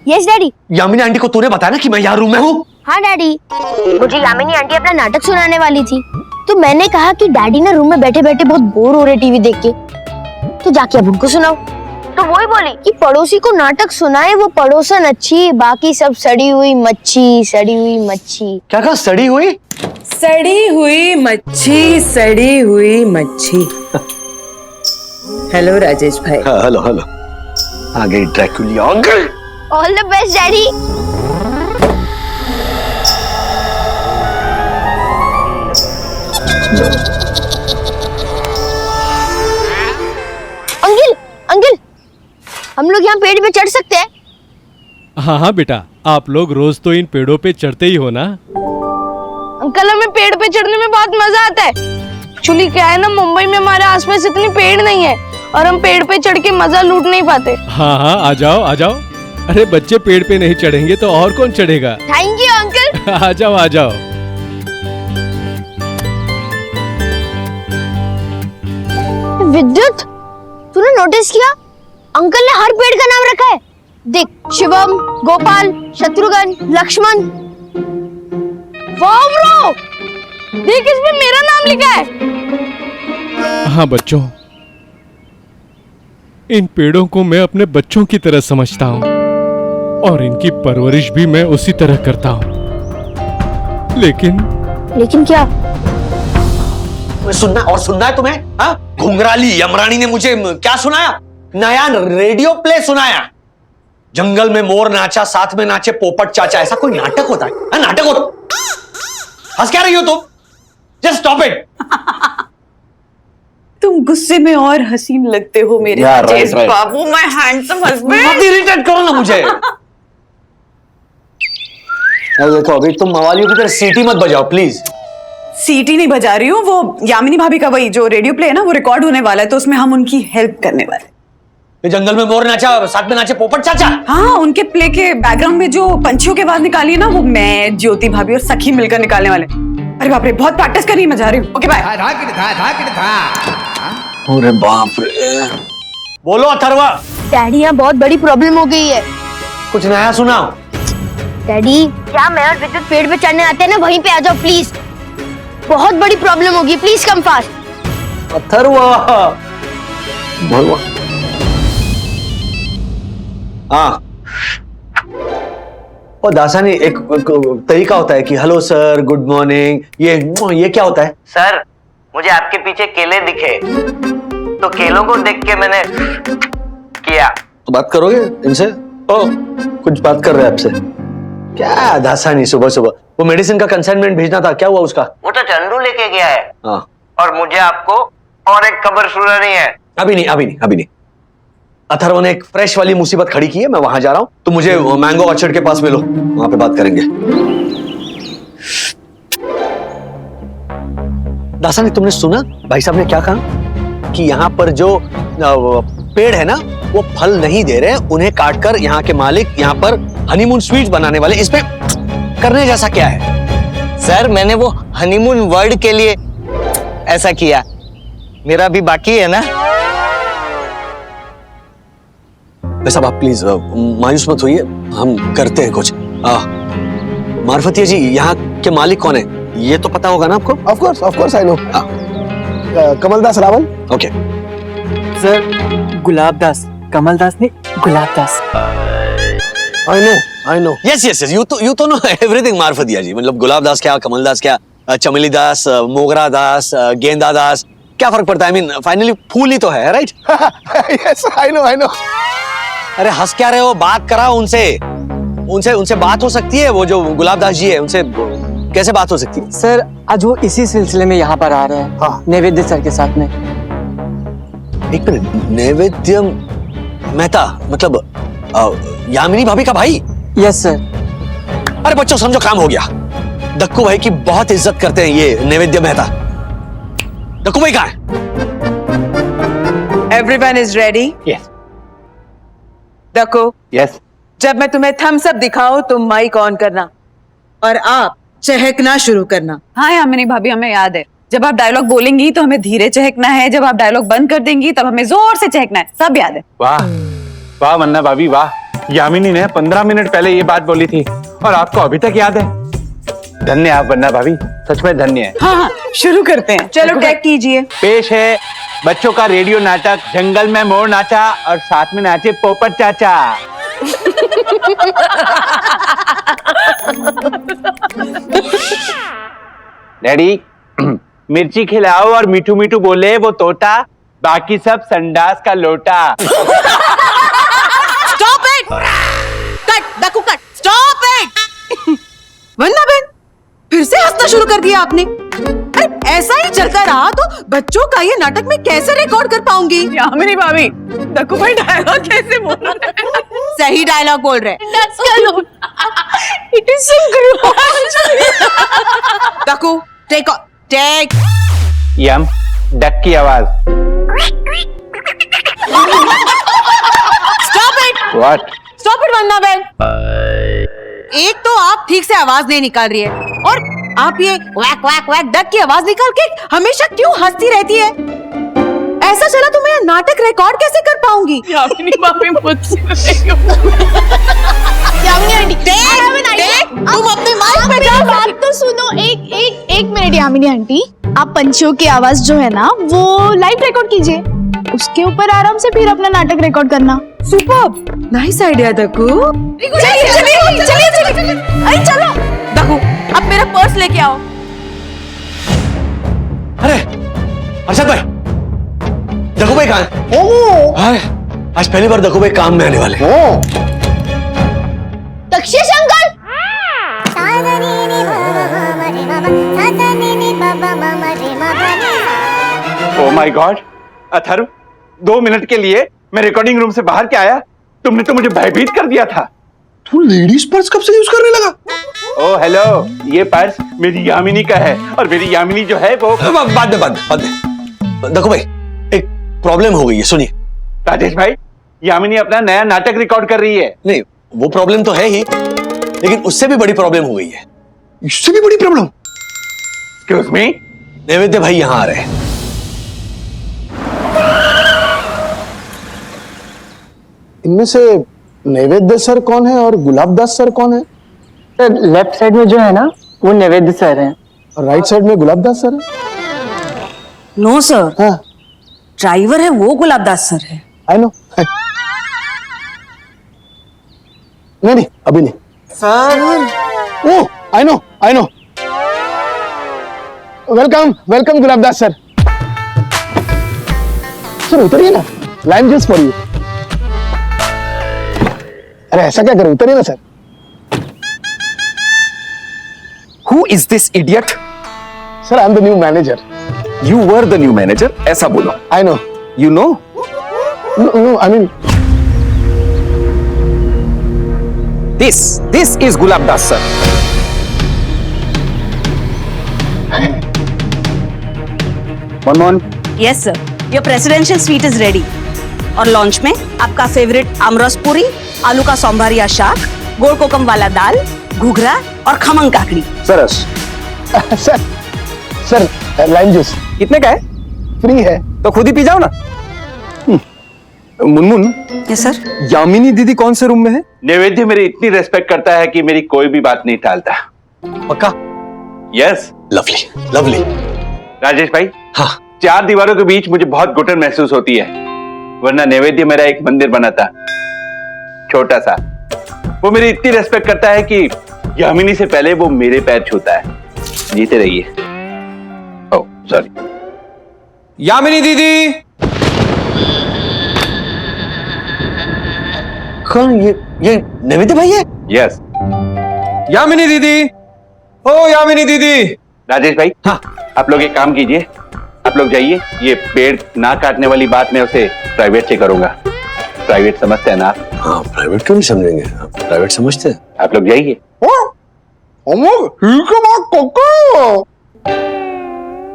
Yes daddy. Yamini aunty को तूने बताया ना कि मैं यहाँ रूम में हूँ? हाँ डैडी, मुझे यामिनी आंटी अपना नाटक सुनाने वाली थी, तो मैंने कहा कि डैडी ना रूम में बैठे बैठे बहुत बोर हो रहे टीवी देख के, तो जाके अब उनको सुनाओ। तो वही बोली कि पड़ोसी को नाटक सुनाए वो पड़ोसन अच्छी, बाकी सब सड़ी हुई मच्छी, सड़ी हुई मच्छी। क्या कहा? सड़ी हुई? सड़ी हुई मच्छी, सड़ी हुई मच्छी। हेलो राजेश भाई। हाँ, हेलो हेलो। आ गई ड्रैकुलिया uncle. All the best daddy. Uncle uncle, हम लोग यहाँ पेड़ पे चढ़ सकते हैं? हाँ हाँ बेटा, आप लोग रोज तो इन पेड़ों पे चढ़ते ही हो ना। अंकल हमें पेड़ पे चढ़ने में बहुत मजा आता है। एक्चुअली क्या है ना, मुंबई में हमारे आसपास इतनी पेड़ नहीं है और हम पेड़ पे चढ़ के मजा लूट नहीं पाते। हाँ हाँ, आ जाओ आ जाओ। अरे बच्चे पेड़ पे नहीं चढ़ेंगे तो और कौन चढ़ेगा? Thank you uncle. आ जाओ आ जाओ। विद्युत, तूने नोटिस किया अंकल ने हर पेड़ का नाम रखा है? देख, शिवम, गोपाल, शत्रुघ्न, लक्ष्मण। वाह ब्रो, देख इसमें मेरा नाम लिखा है। हाँ बच्चों, इन पेड़ों को मैं अपने बच्चों की तरह समझता हूँ और इनकी परवरिश भी मैं उसी तरह करता हूँ। लेकिन क्या? सुनना है तुम्हें? हाँ, घुंघराली यमरानी ने मुझे क्या सुनाया? नया रेडियो प्ले सुनाया। जंगल में मोर नाचा, साथ में नाचे पोपट चाचा। ऐसा कोई नाटक होता है? हाँ, नाटक होता। हंस क्या रही हो तुम? Just stop it. तुम गुस्से में और हसीन लगते हो मेरे राजेश बाबू, माय हैंडसम हस्बैंड। मत इरिटेट करो ना मुझे। देखो, अभी तुम मवालियों की तरह सीटी मत बजाओ प्लीज। सीटी नहीं बजा रही हूँ, वो यामिनी भाभी का वही जो रेडियो प्ले है ना, वो रिकॉर्ड होने वाला है, तो उसमें हम उनकी हेल्प करने वाले हैं। ये जंगल में मोर नाचा, साथ में नाचे पोपट चाचा। हाँ, उनके प्ले के बैकग्राउंड में जो पंछियों की आवाज निकाली है ना, वो मैं, ज्योति भाभी और सखी मिलकर निकालने वाले। अरे बाप रे, बहुत प्रैक्टिस करनी है, मैं जा रही हूँ। Okay bye. अरे बाप रे। बोलो अथर्वा। डैडी, यहाँ बहुत बड़ी प्रॉब्लम हो गई है। कुछ नया सुनाओ। डैडी, क्या मैं और विद्युत पेड़ पे चढ़ने आते हैं ना, वहीं पे आ जाओ प्लीज। बहुत बड़ी प्रॉब्लम होगी, प्लीज कम फास्ट। अथर्वा। बोलो। हाँ, और दासानी एक तरीका होता है कि हेलो सर, गुड मॉर्निंग, ये क्या होता है? सर, मुझे आपके पीछे केले दिखे तो केलों को देख के मैंने किया। तो बात करोगे इनसे? ओ, कुछ बात कर रहे हैं आपसे। क्या दासानी, सुबह सुबह वो मेडिसिन का कंसाइनमेंट भेजना था, क्या हुआ उसका? वो तो चंदू लेके गया है। हाँ। और मुझे आपको और एक खबर सुनानी है। अभी नहीं। अथर्व ने एक फ्रेश वाली मुसीबत खड़ी की है, मैं वहां जा रहा हूं, तो मुझे मैंगो ऑर्चर्ड के पास मिलो, वहां पे बात करेंगे। दासानी, तुमने सुना भाई साहब ने क्या कहा? कि यहाँ पर जो पेड़ है ना, वो फल नहीं दे रहे, उन्हें काटकर यहाँ के मालिक यहाँ पर हनीमून स्वीट्स बनाने वाले। इसमें करने जैसा क्या है? सर, मैंने वो हनीमून वर्ड के लिए ऐसा किया, मेरा भी बाकी है ना। साहब आप प्लीज मायूस मत होइए, हम करते हैं कुछ। मार्फतिया जी, यहाँ के मालिक कौन है ये तो पता होगा ना आपको? Of course I know. Kamaldas Rawal. Okay sir, Gulabdas, Kamaldas नहीं, Gulabdas. I know. Yes, you तो नो एवरीथिंग मार्फतिया जी। मतलब गुलाबदास क्या, कमलदास क्या, चमेली दास, मोगरा दास, गेंदा दास, क्या फर्क पड़ता है? आई मीन फाइनली फूल ही तो है, राइट? Yes, I know. अरे हंस क्या रहे हो? बात कराओ उनसे बात हो सकती है। वो जो गुलाबदास जी है, उनसे कैसे बात हो सकती है? सर, आज वो इसी सिलसिले में यहाँ पर आ रहे हैं। हाँ। नैवेद्य सर के साथ में। एक मिनट, नैवेद्य मेहता मतलब यामिनी भाभी का भाई? Yes sir. अरे बच्चों, समझो काम हो गया। दक्कू भाई की बहुत इज्जत करते हैं ये नैवेद्य मेहता। दक्कू भाई कहाँ है? Everyone is ready? Yes. Dakku, Yes. जब मैं तुम्हें थम्स अप दिखाऊं तुम माइक ऑन करना और आप चहकना शुरू करना। हाँ यामिनी भाभी, हमें याद है, जब आप डायलॉग बोलेंगी तो हमें धीरे चहकना है, जब आप डायलॉग बंद कर देंगी तब हमें जोर से चहकना है, सब याद है। वाह मन्ना भाभी वाह। यामिनी ने 15 मिनट पहले ये बात बोली थी और आपको अभी तक याद है। धन्य आप वरना भाभी, सच में धन्य है। हाँ, शुरू करते हैं। चलो टैग कीजिए। पेश है बच्चों का रेडियो नाटक जंगल में मोर नाचा और साथ में नाचे पोपट चाचा। डैडी, मिर्ची खिलाओ और मीठू मीठू बोले वो तोता, बाकी सब संडास का लोटा। Stop it! Cut Daku cut! Stop it! Vandana बहन, फिर से हंसना शुरू कर दिया आपने। अरे ऐसा ही चलता रहा तो बच्चों का ये नाटक में कैसे रिकॉर्ड कर पाऊंगी? यामिनी भाभी, दक्कू भाई डायलॉग कैसे बोल रहे हैं? सही डायलॉग बोल रहे हैं। It is so gross. Daku take यम डक की आवाज। Stop it! What? Stop it Vandana बहन। एक तो आप ठीक से आवाज नहीं निकाल रही है और आप ये वैक वैक वैक डक की आवाज निकाल के हमेशा क्यों हंसती रहती है? ऐसा चला तो मैं यह नाटक रिकॉर्ड कैसे कर पाऊंगी? यामिनी भाभी मुझसे यामिनी आंटी, तुम अपने माइक पे जाओ। बात तो सुनो। एक मिनट यामिनी आंटी, आप पंछियों की आवाज जो है ना वो लाइव रिकॉर्ड कीजिए, उसके ऊपर आराम से फिर अपना नाटक रिकॉर्ड करना। Superb, nice idea Daku. चलिए। अरे चलो दकू, अब मेरा पर्स लेके आओ। अरे अरशद भाई, दकू भाई कहाँ है? अरे आज पहली बार दकू भाई काम में आने वाले हैं। Dakshesh uncle! Oh my God, Atharva, 2 minute के लिए मैं रिकॉर्डिंग रूम से बाहर क्या आया, तुमने तो मुझे भयभीत कर दिया था। तू लेडीज पर्स कब से यूज करने लगा? ओ हेलो, ये पर्स मेरी यामिनी का है और मेरी यामिनी जो है वो बाद में। दकू भाई, एक प्रॉब्लम हो गई है, सुनिए। राजेश भाई, यामिनी अपना नया नाटक रिकॉर्ड कर रही है। नहीं, वो प्रॉब्लम तो है ही, लेकिन उससे भी बड़ी प्रॉब्लम हो गई है। इससे भी बड़ी प्रॉब्लम? एक्सक्यूज मी, नैवेद्य भाई यहाँ आ रहे हैं। इनमें से नैवेद्य सर कौन है और गुलाबदास सर कौन है? सर लेफ्ट साइड में जो है ना, वो नैवेद्य सर हैं और राइट साइड में गुलाबदास सर है? नो सर, हाँ, ड्राइवर है वो गुलाबदास सर है। I know. नहीं, अभी नहीं। Sir. Oh, I know. Welcome Gulabdas sir. Sir उतरिए ना, लाइम जूस फॉर यू। अरे ऐसा क्या करें, उतरिए ना sir. Who is this idiot? Sir, I am the new manager. You were the new manager. ऐसा बोलो। I know. You know? No, I mean This is Gulab Das sir. One more. Yes sir, your presidential suite is ready. और lunch में आपका favourite आमरस पूरी, आलू का सांभरिया शाक, गोल कोकम वाला दाल, घुघरा और खमंग काकड़ी। सरस। सर लाइम जूस कितने का है? फ्री है। तो खुद ही पी जाओ ना। Munmun, yes sir. यामिनी दीदी कौन से रूम में है? नैवेद्य मेरी इतनी रेस्पेक्ट करता है कि मेरी कोई भी बात नहीं टालता। पक्का? यस। लवली। राजेश भाई, हाँ। 4 दीवारों के बीच मुझे बहुत घुटन महसूस होती है, वरना नैवेद्य मेरा एक मंदिर बनाता, छोटा सा। वो मेरी इतनी रेस्पेक्ट करता है कि यामिनी से पहले वो मेरे पैर छूता है। जीते रहिए। Oh sorry. यामिनी दीदी। कौन ये नैवेद्य भाई है? यस। यामिनी दीदी। ओ यामिनी दीदी। राजेश भाई, हाँ। आप लोग एक काम कीजिए, आप लोग जाइए, ये पेड़ ना काटने वाली बात मैं उसे प्राइवेट से करूंगा। प्राइवेट समझते हैं ना आप? हाँ, प्राइवेट क्यों नहीं समझेंगे, प्राइवेट समझते हैं। आप लोग जाइए।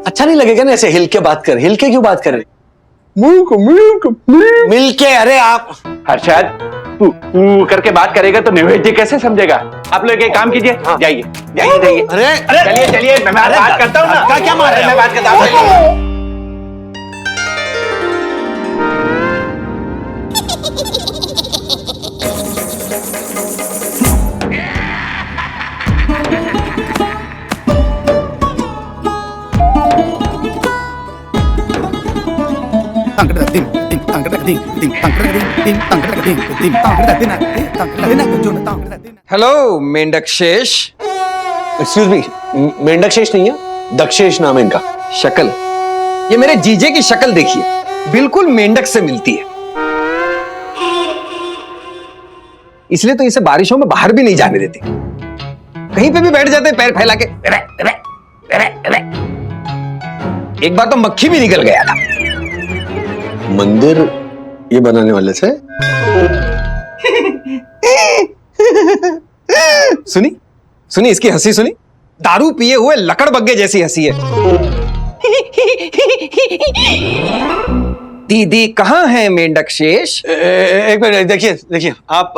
अच्छा नहीं लगेगा ना ऐसे हिल के बात कर? हिल के क्यों बात कर रहे? मिल के। अरे आप हर्षद, तू करके बात करेगा तो नैवेद्य कैसे समझेगा? आप लोग एक काम कीजिए, जाइए। अरे चलिए, मैं बात करता हूँ ना। क्या मार रहे हैं? मैं बात करता हूँ। हेलो मेंढक शेष। एक्सक्यूज मी, मेंढक शेष नहीं है, दक्षेश नाम है इनका। शक्ल, ये मेरे जीजे की शक्ल देखिए, बिल्कुल मेंढक से मिलती है। इसलिए तो इसे बारिशों में बाहर भी नहीं जाने देती, कहीं पे भी बैठ जाते पैर फैला के। एक बार तो मक्खी भी निकल गया था। मंदिर ये बनाने वाले थे। सुनी सुनी इसकी हंसी सुनी, दारू पिए हुए लकड़ बग्गे जैसी हंसी है। दीदी कहाँ है मेंढक शेष? एक मिनट, देखिए देखिए, आप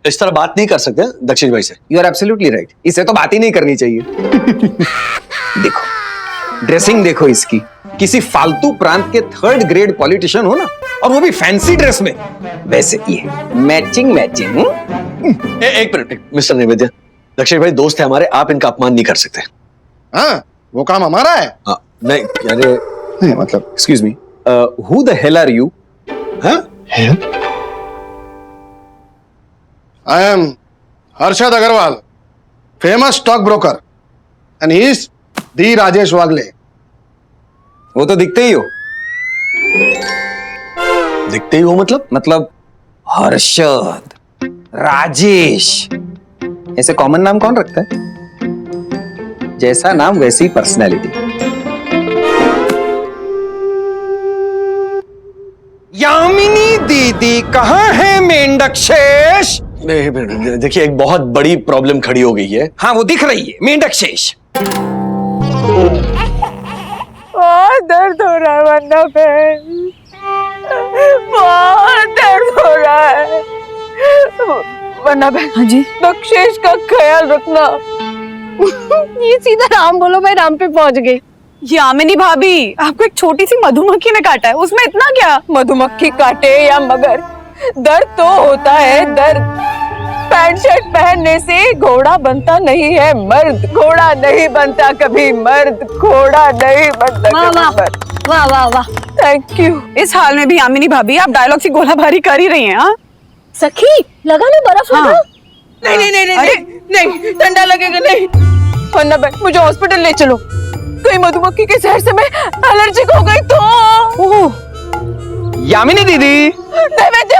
इस तरह बात नहीं कर सकते दक्षिण भाई से। यू आर एब्सोल्युटली राइट, इससे तो बात ही नहीं करनी चाहिए। देखो ड्रेसिंग देखो इसकी, किसी फालतू प्रांत के 3rd ग्रेड पॉलिटिशियन हो ना, और वो भी फैंसी ड्रेस में। वैसे ये मैचिंग मैचिंग। एक मिनट मिस्टर नैवेद्य, दक्षिण भाई दोस्त है हमारे, आप इनका अपमान नहीं कर सकते। हाँ, वो काम हमारा है। हाँ, नहीं यानी नहीं, मतलब excuse me, who the hell are you? I am Harshad Agrawal, famous stock broker, and he is the Rajesh Wagle. वो तो दिखते ही हो। दिखते ही हो मतलब हर्षद, राजेश, ऐसे कॉमन नाम कौन रखता है? जैसा नाम वैसी पर्सनैलिटी। यामिनी दीदी कहाँ है मेंढक शेष? देखिए एक बहुत बड़ी प्रॉब्लम खड़ी हो गई है। हाँ वो दिख रही है, मेंढक शेष। बहुत दर्द हो रहा है वन्ना बहन, बहुत दर्द हो रहा है वन्ना बहन। हाँ जी, दक्षेश का ख्याल रखना। ये सीधा राम बोलो, मैं राम पे पहुंच गई। यामिनी भाभी, आपको एक छोटी सी मधुमक्खी ने काटा है, उसमें इतना क्या? मधुमक्खी काटे या मगर, दर्द तो होता है दर्द। पैंट शर्ट पहनने से घोड़ा बनता नहीं है मर्द, घोड़ा नहीं बनता कभी मर्द, घोड़ा नहीं बनता कभी मर्द। वाह वाह वाह, थैंक यू। इस हाल में भी यामिनी भाभी आप डायलॉग की गोलाबारी कर ही रही हैं। हाँ सखी लगा ले बर्फ लगा। नहीं नहीं नहीं नहीं नहीं, ठंडा लगेगा नहीं। वन्ना बहन मुझे हॉस्पिटल ले चलो, कहीं मधुमक्खी के जहर से मैं एलर्जिक हो गई तो। यामिनी दीदी। नैवेद्य,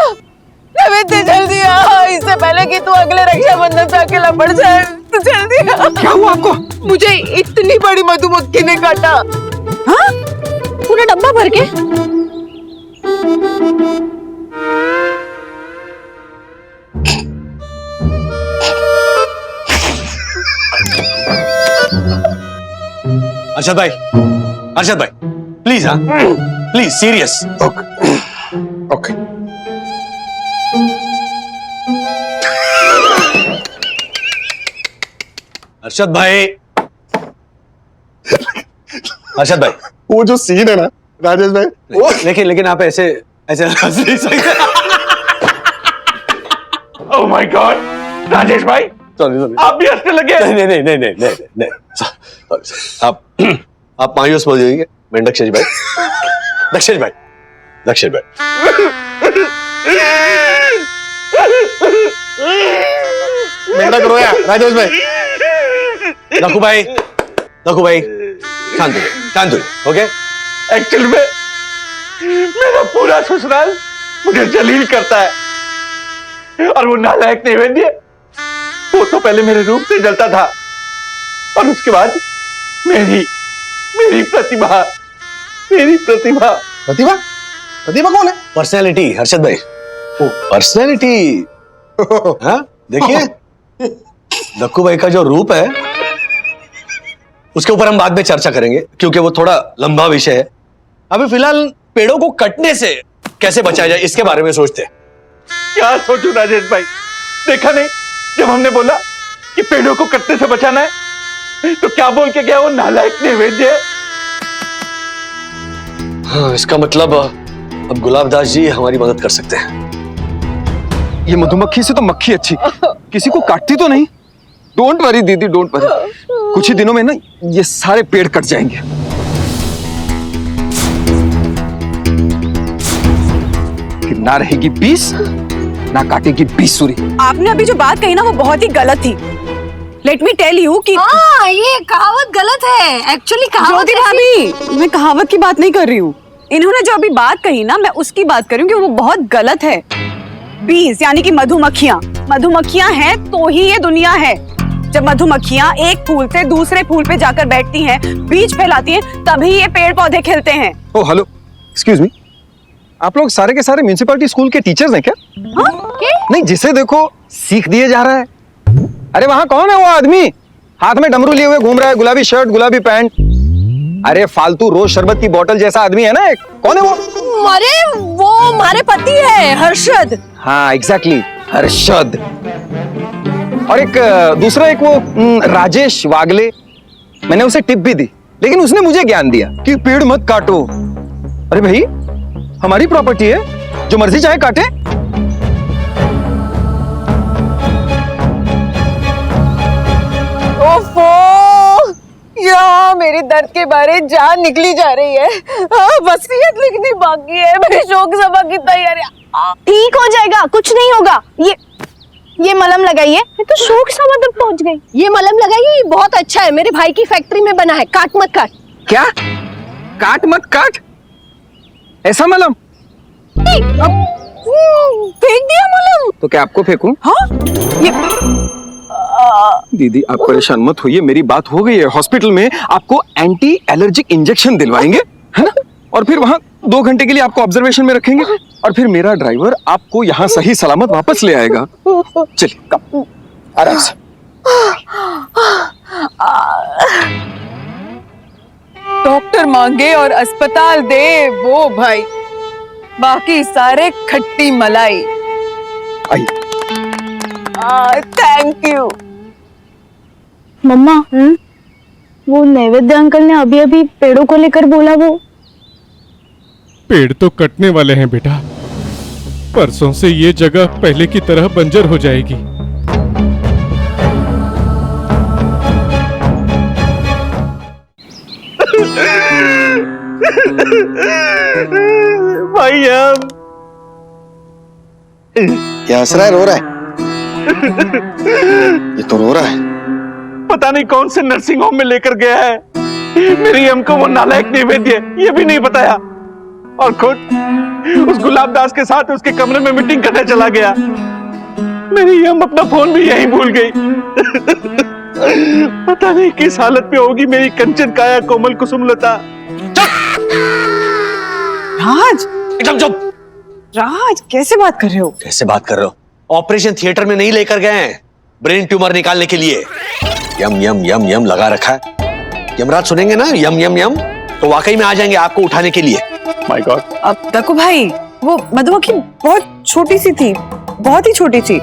नैवेद्य जल्दी आ, इससे पहले कि तू अगले रक्षाबंधन पे अकेला पड़ जाए। तू जल्दी आ। क्या हुआ आपको? मुझे इतनी बड़ी मधुमक्खी ने काटा। हाँ पूरा डब्बा भर के। अर्षद भाई, अर्षद भाई प्लीज, हाँ please serious. Okay okay. Arshad भाई, अर्षद भाई, वो जो सीन है ना राजेश भाई, वो लेकिन आप ऐसे ऐसे हंस नहीं सकते। ओह माय गॉड, राजेश भाई सॉरी आप भी हंसने लगे? नहीं नहीं नहीं नहीं नहीं नहीं, आप मायूस हो जाइए मेंढक शेष भाई, दक्षेश भाई, दक्षेश भाई। मेंढक रोया राजेश भाई। नकू भाई, नकू भाई शांत हो, शांत हो, ओके? एक्चुअली में मेरा पूरा ससुराल मुझे जलील करता है, और वो नालायक नैवेद्य, वो तो पहले मेरे रूप से जलता था, और उसके बाद मेरी मेरी प्रतिभा, मेरी प्रतिभा। प्रतिभा? प्रतिभा कौन है? पर्सनैलिटी हर्षद भाई, पर्सनैलिटी। हाँ देखिए दक्कू भाई का जो रूप है उसके ऊपर हम बाद में चर्चा करेंगे, क्योंकि वो थोड़ा लंबा विषय है। अभी फिलहाल पेड़ों को कटने से कैसे बचाया जाए इसके बारे में सोचते हैं। क्या सोचूं राजेश भाई, देखा नहीं जब हमने बोला कि पेड़ों को कटने से बचाना है, तो क्या बोल के गया वो नालायक नैवेद्य? हाँ, इसका मतलब अब गुलाबदास जी हमारी मदद कर सकते हैं। ये मधुमक्खी से तो मक्खी अच्छी, किसी को काटती तो नहीं। डोंट वरी दीदी, डोंट वरी, कुछ ही दिनों में ना ये सारे पेड़ कट जाएंगे। कि ना रहेगी 20 ना काटेगी 20 सूरी। आपने अभी जो बात कही ना वो बहुत ही गलत थी। लेट मी टेल यू कि हाँ, ये कहावत गलत है एक्चुअली। ज्योति भाभी, मैं कहावत की बात नहीं कर रही हूँ। इन्होंने जो अभी बात कही ना, मैं उसकी बात कर रही हूँ कि वो बहुत गलत है। बीज यानी कि मधुमक्खियाँ, मधुमक्खियाँ हैं तो ही ये दुनिया है। जब मधुमक्खियाँ एक फूल से दूसरे फूल पे जाकर बैठती हैं, बीज फैलाती हैं, तभी ये पेड़ पौधे खिलते हैं। ओ हेलो, एक्सक्यूज मी, आप लोग सारे के सारे म्युनिसिपैलिटी स्कूल के टीचर्स हैं क्या? हाँ? नहीं, जिसे देखो सीख दिए जा रहा है। अरे वहां कौन है वो आदमी हाथ में डमरू लिए हुए घूम रहा है, गुलाबी शर्ट गुलाबी पैंट? अरे फालतू रोज शरबत की बोतल जैसा आदमी है ना एक, कौन है वो? अरे वो हमारे पति है, हर्षद। हाँ एग्जैक्टली, हर्षद। और एक दूसरा एक वो राजेश वागले, मैंने उसे टिप भी दी, लेकिन उसने मुझे ज्ञान दिया कि पेड़ मत काटो। अरे भाई, हमारी प्रॉपर्टी है, जो मर्जी चाहे काटे। ओफो, या मेरे दर्द के बारे जान निकली जा रही है। वसीयत लिखनी बाकी है, मेरी शोक सभा की तैयारी। ठीक हो जाएगा, कुछ नहीं होगा। ये मलम लगाइए। मैं तो शोक सभा तक पहुंच गई। ये मलम लगाइए, ये बहुत अच्छा है, मेरे भाई की फैक्ट्री में बना है। काट मत काट। क्या? काट मत काट? ऐसा मलम? फेंक दिया मलम। तो क्या आपको फेंकूं? हाँ? ये दीदी आप परेशान मत होइए, मेरी बात हो गई है। हॉस्पिटल में आपको एंटी एलर्जिक इंजेक्शन दिलवाएंगे, है ना? और फिर वहां 2 घंटे के लिए आपको ऑब्जर्वेशन में रखेंगे, और फिर मेरा ड्राइवर आपको यहाँ सही सलामत वापस ले आएगा। चलिए कम, आराम से। डॉक्टर मांगे और अस्पताल दे वो भाई, बाकी सारे खट्टी मलाई। आइए। Thank you. मम्मा, वो नैवेद्य अंकल ने अभी अभी पेड़ों को लेकर बोला, वो पेड़ तो कटने वाले हैं बेटा। परसों से ये जगह पहले की तरह बंजर हो जाएगी। भाई हम ये हंस रहा है, रो रहा है? ये तो रो रहा है। पता नहीं कौन से नर्सिंग होम में लेकर गया है। मेरी हमको वो नालायक निवेद्य ये भी नहीं बताया, और खुद उस गुलाब दास के साथ उसके कमरे में मीटिंग करने चला गया। मेरी हम अपना फोन भी यहीं भूल गई। पता नहीं किस हालत में होगी मेरी कंचन काया कोमल कुसुमलता। राज, एकदम चुप। राज कैसे बात कर रहे हो? कैसे बात कर रहे हो? ऑपरेशन थिएटर में नहीं लेकर गए हैं, ब्रेन ट्यूमर निकालने के लिए। यम यम यम यम लगा रखा है। यमराज सुनेंगे ना यम यम यम, तो वाकई में आ जाएंगे आपको उठाने के लिए। My God. अब देखो भाई, वो मधुमक्खी बहुत छोटी सी थी, बहुत ही छोटी थी,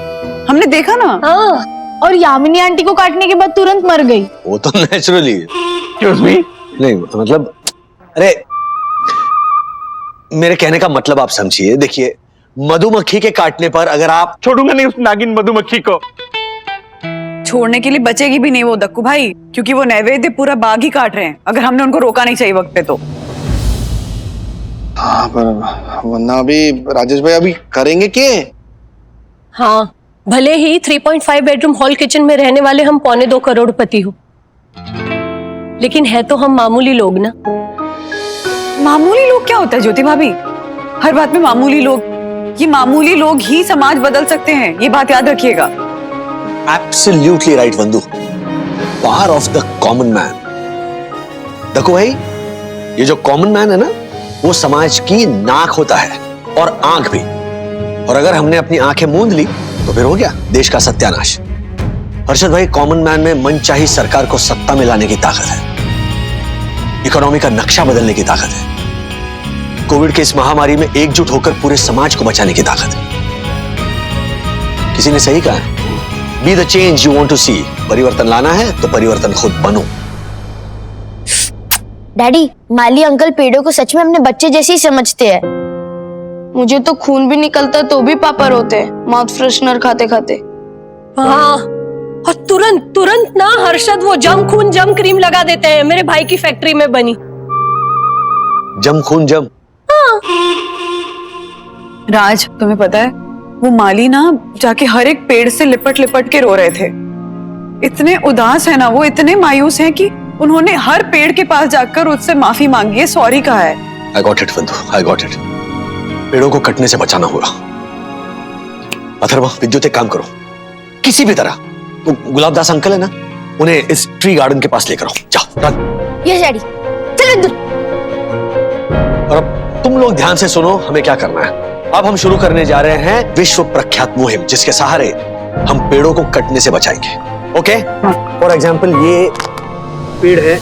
हमने देखा ना। हाँ, और यामिनी आंटी को काटने के बाद तुरंत मर गई। वो तो नेचुरली। Excuse me. नहीं मतलब, अरे मेरे कहने का मतलब आप समझिए। देखिए, मधुमक्खी के काटने पर अगर आप छोड़ूंगा नहीं उस नागिन मधुमक्खी को। छोड़ने के लिए बचेगी भी नहीं वो दक्कू भाई, क्योंकि वो नैवेद्य पूरा बाग ही काट रहे हैं। अगर हमने उनको रोका नहीं चाहिए वक्त पे तो। हाँ, पर वरना अभी राजेश भाई अभी करेंगे क्या? हाँ, भले ही 3.5 बेडरूम हॉल किचन में रहने वाले हम 2.25 करोड़पति हो, लेकिन है तो हम मामूली लोग ना। मामूली लोग क्या होता है ज्योति भाभी? हर बात में मामूली लोग। ये मामूली लोग ही समाज बदल सकते हैं, ये बात याद रखिएगा। एब्सोल्युटली राइट वंदु। Power of the common man. देखो भाई, ये जो कॉमन मैन है ना, वो समाज की नाक होता है और आंख भी। और अगर हमने अपनी आंखें मूंद ली तो फिर हो गया देश का सत्यानाश। हर्षद भाई, कॉमन मैन में मनचाही सरकार को सत्ता में लाने की ताकत है, इकोनॉमी का नक्शा बदलने की ताकत है, कोविड के इस महामारी में एकजुट होकर पूरे समाज को बचाने की ताकत है। किसी ने सही कहा है, be the change you want to see. परिवर्तन लाना है तो परिवर्तन खुद बनो। डैडी, माली अंकल पेड़ों को सच में अपने बच्चे जैसे ही समझते हैं। मुझे तो खून भी निकलता तो भी पापा रोते हैं माउथ फ्रेशनर खाते खाते। हाँ, और तुरंत तुरंत ना हर्षद वो जम खून जम क्रीम लगा देते हैं, मेरे भाई की फैक्ट्री में बनी। जम खून जम? हाँ। राज, तुम्हें पता है वो माली ना जाके हर एक पेड़ से लिपट लिपट के रो रहे थे। इतने उदास है ना वो, इतने मायूस हैं कि उन्होंने हर पेड़ के पास जाकर उससे माफी मांगी है, सॉरी कहा है। I got it, बंधु, I got it. पेड़ों को कटने से बचाना होगा। अथर्वा, विद्युत, एक काम करो, किसी भी तरह वो गुलाबदास अंकल है ना, उन्हें इस ट्री गार्डन के पास लेकर आओ। जाओ, रन। यस डैडी, चलो विद्युत। और अब तुम लोग ध्यान से सुनो, हमें क्या करना है। अब हम शुरू करने जा रहे हैं विश्व प्रख्यात मुहिम, जिसके सहारे हम पेड़ों को कटने से बचाएंगे। ओके? फॉर एग्जाम्पल, ये पेड़ है,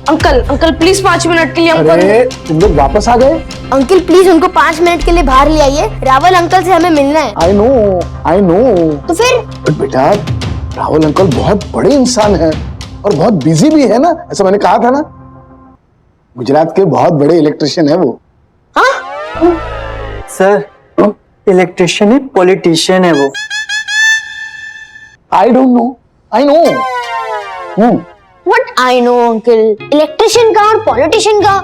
अंकल अंकल प्लीज 5 मिनट के लिए हमको। तुम लोग वापस आ गए? अंकल प्लीज उनको 5 मिनट के लिए बाहर ले आइए, रावल अंकल से हमें मिलना है। I no. तो फिर? बट बेटा, राहुल अंकल बहुत बड़े इंसान हैं और बहुत बिजी भी है ना, ऐसा मैंने कहा था ना। गुजरात के बहुत बड़े इलेक्ट्रिशियन है वो। सर, इलेक्ट्रिशियन है, पॉलिटिशियन है वो। I don't know, I know. What I know uncle? Electrician का और पॉलिटिशियन का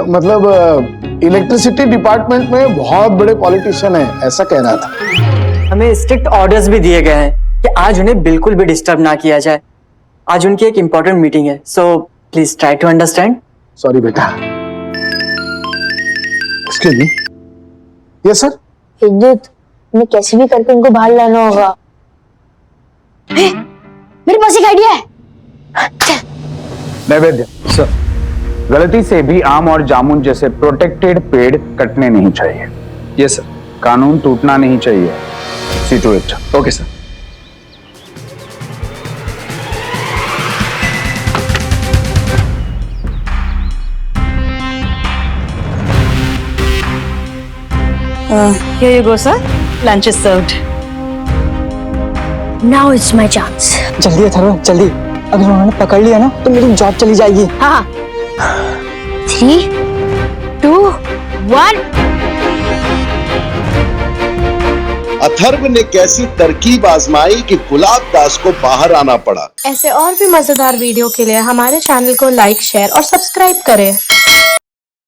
मतलब इलेक्ट्रिसिटी डिपार्टमेंट में बहुत बड़े पॉलिटिशियन है, ऐसा कह रहा था। हमें स्ट्रिक्ट ऑर्डर्स भी दिए गए हैं कि आज उन्हें बिल्कुल भी डिस्टर्ब ना किया जाए। आज उनकी एक इम्पोर्टेंट मीटिंग है, so please try to understand. Sorry बेटा। Excuse me. Yes sir. Vidyut, हमें कैसे भी करके उनको बाहर लाना होगा। मेरे पास एक आइडिया है। नैवेद्य सर, गलती से भी आम और जामुन जैसे प्रोटेक्टेड पेड़ कटने नहीं चाहिए। Yes sir. कानून टूटना नहीं चाहिए। See to it. Okay sir. Here you go, sir. Lunch is served. Now it's my chance. जल्दी अथर्व, जल्दी। अगर उन्होंने पकड़ लिया ना तो मेरी जॉब चली जाएगी। हाँ। 3, 2, 1। अथर्व ने कैसी तरकीब आजमाई कि गुलाबदास को बाहर आना पड़ा। ऐसे और भी मजेदार वीडियो के लिए हमारे चैनल को लाइक, शेयर और सब्सक्राइब करें।